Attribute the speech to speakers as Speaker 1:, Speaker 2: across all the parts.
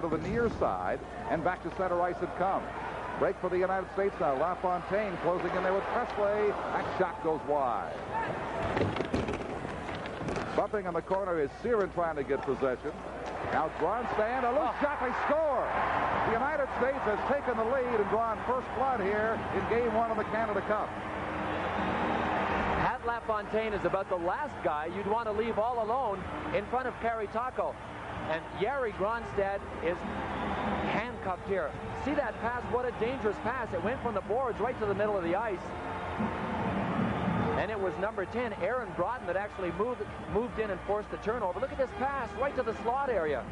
Speaker 1: to the near side, and back to center ice it comes. Break for the United States now. LaFontaine closing in there with Presley. That shot goes wide. Bumping in the corner is Siren trying to get possession. Now Grandstand, a loose shot, they score. The United States has taken the lead and drawn first blood here in Game 1 of the Canada Cup.
Speaker 2: Pat LaFontaine is about the last guy you'd want to leave all alone in front of Kari Taco. And Jari Grandstand is handcuffed here. See that pass? What a dangerous pass. It went from the boards right to the middle of the ice. And it was number 10, Aaron Broughton, that actually moved in and forced the turnover. Look at this pass right to the slot area.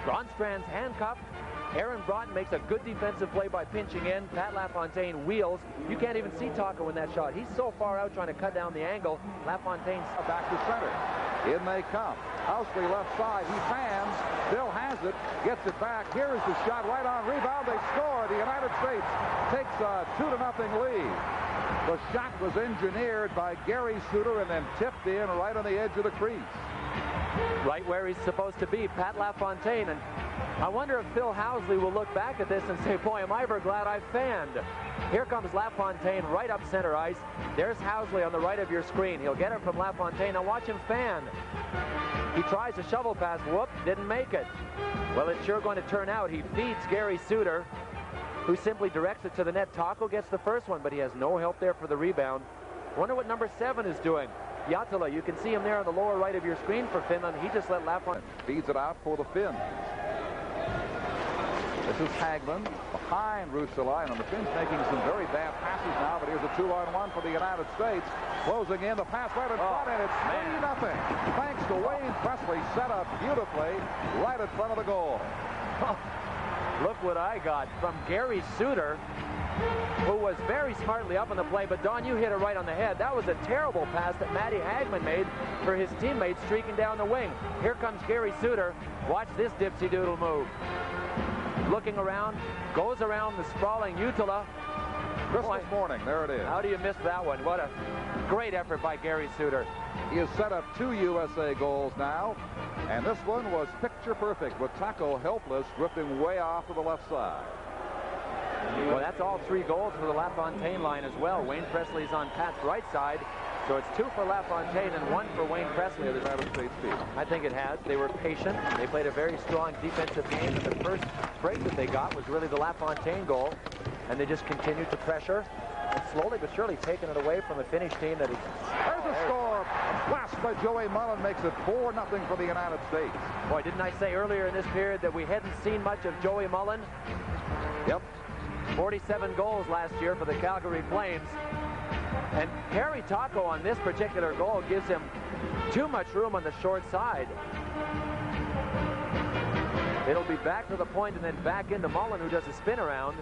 Speaker 2: Grandstrand's handcuffed. Aaron Broughton makes a good defensive play by pinching in. Pat LaFontaine wheels. You can't even see Taco in that shot. He's so far out trying to cut down the angle. LaFontaine's
Speaker 1: back to center. In they come. Housley left side. He fans. Still has it. Gets it back. Here is the shot right on rebound. They score. The United States takes a 2-0 lead. The shot was engineered by Gary Suter and then tipped in right on the edge of the crease.
Speaker 2: Right where he's supposed to be, Pat LaFontaine. And I wonder if Phil Housley will look back at this and say, boy, am I ever glad I fanned. Here comes LaFontaine right up center ice. There's Housley on the right of your screen. He'll get it from LaFontaine. Now watch him fan. He tries a shovel pass. Whoop, didn't make it. Well, it's sure going to turn out. He feeds Gary Suter, who simply directs it to the net. Taco gets the first one, but he has no help there for the rebound. Wonder what number 7 is doing. Yatala, you can see him there on the lower right of your screen for Finland. He just let LaFontaine.
Speaker 1: Feeds it out for the Finns. This is Hagman behind Ruotsalainen, and the Finns making some very bad passes now, but here's a 2-on-1 for the United States. Closing in, the pass right in front, and it's 3-0. Thanks to Wayne Presley, set up beautifully right in front of the goal.
Speaker 2: Look what I got from Gary Suter, who was very smartly up on the play, but Don, you hit it right on the head. That was a terrible pass that Matty Hagman made for his teammates streaking down the wing. Here comes Gary Suter. Watch this dipsy doodle move. Looking around, goes around the sprawling Utila.
Speaker 1: Christmas morning, there it is.
Speaker 2: How do you miss that one? What a great effort by Gary Suter.
Speaker 1: He has set up 2 USA goals now, and this one was picture perfect with Taco helpless, drifting way off to the left side.
Speaker 2: Well, that's all 3 goals for the LaFontaine line as well. Wayne Presley's on Pat's right side, so it's 2 for LaFontaine and 1 for Wayne Presley of the United States team. I think it has. They were patient. They played a very strong defensive game, and the first break that they got was really the LaFontaine goal, and they just continued to pressure and slowly but surely taking it away from a Finnish team that is...
Speaker 1: There's a score. A blast by Joey Mullen makes it 4-0 for the United States.
Speaker 2: Boy, didn't I say earlier in this period that we hadn't seen much of Joey Mullen?
Speaker 1: Yep.
Speaker 2: 47 goals last year for the Calgary Flames. And Kari Taco on this particular goal gives him too much room on the short side. It'll be back to the point and then back into Mullen, who does a spin around.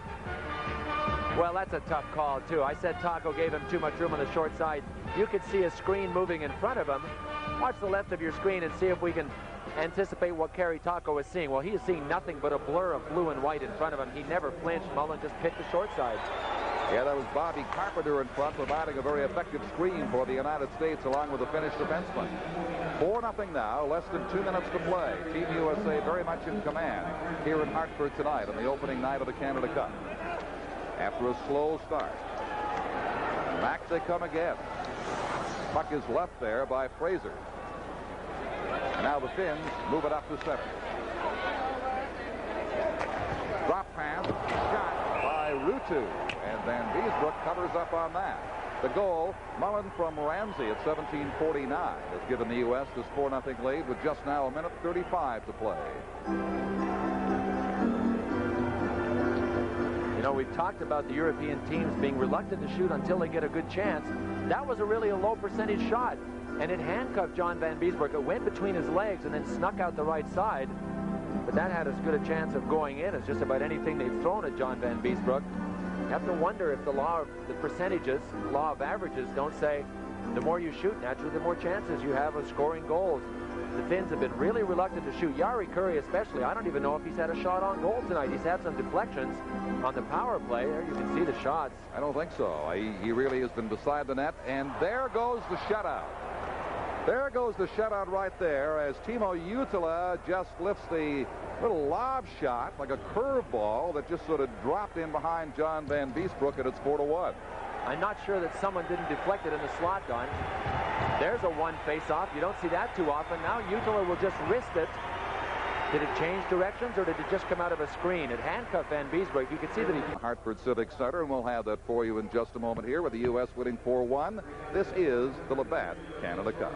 Speaker 2: Well, that's a tough call, too. I said Taco gave him too much room on the short side. You could see a screen moving in front of him. Watch the left of your screen and see if we can anticipate what Kari Taco is seeing. Well, he is seeing nothing but a blur of blue and white in front of him. He never flinched. Mullen just picked the short side.
Speaker 1: Yeah, that was Bobby Carpenter in front, providing a very effective screen for the United States along with the Finnish defenseman. 4-0 now, less than 2 minutes to play. Team USA very much in command here in Hartford tonight on the opening night of the Canada Cup. After a slow start, back they come again. Puck is left there by Fraser. And now the Finns move it up to center. Drop pass, shot by Ruutu. And Van Beesbrook covers up on that. The goal, Mullen from Ramsey at 17:49 has given the U.S. this 4-0 lead with just now 1:35 to play.
Speaker 2: You know, we've talked about the European teams being reluctant to shoot until they get a good chance. That was really a low percentage shot, and it handcuffed John Van Beesbrook. It went between his legs and then snuck out the right side. But that had as good a chance of going in as just about anything they've thrown at John Van Beesbrook. You have to wonder if the law of the percentages, the law of averages, don't say the more you shoot, naturally, the more chances you have of scoring goals. The Finns have been really reluctant to shoot. Jari Kurri especially. I don't even know if he's had a shot on goal tonight. He's had some deflections on the power play. There you can see the shots.
Speaker 1: I don't think so. He really has been beside the net. And there goes the shutout. There goes the shutout right there as Timo Jutila just lifts the little lob shot like a curveball that just sort of dropped in behind John Van Beesbroek, and it's 4-1.
Speaker 2: I'm not sure that someone didn't deflect it in the slot, Don. There's a one face-off. You don't see that too often. Now Jutila will just wrist it. Did it change directions, or did it just come out of a screen? It handcuffed Van Beesbroek. You can see that he...
Speaker 1: Hartford Civic Center, and we'll have that for you in just a moment here with the U.S. winning 4-1. This is the Labatt Canada Cup.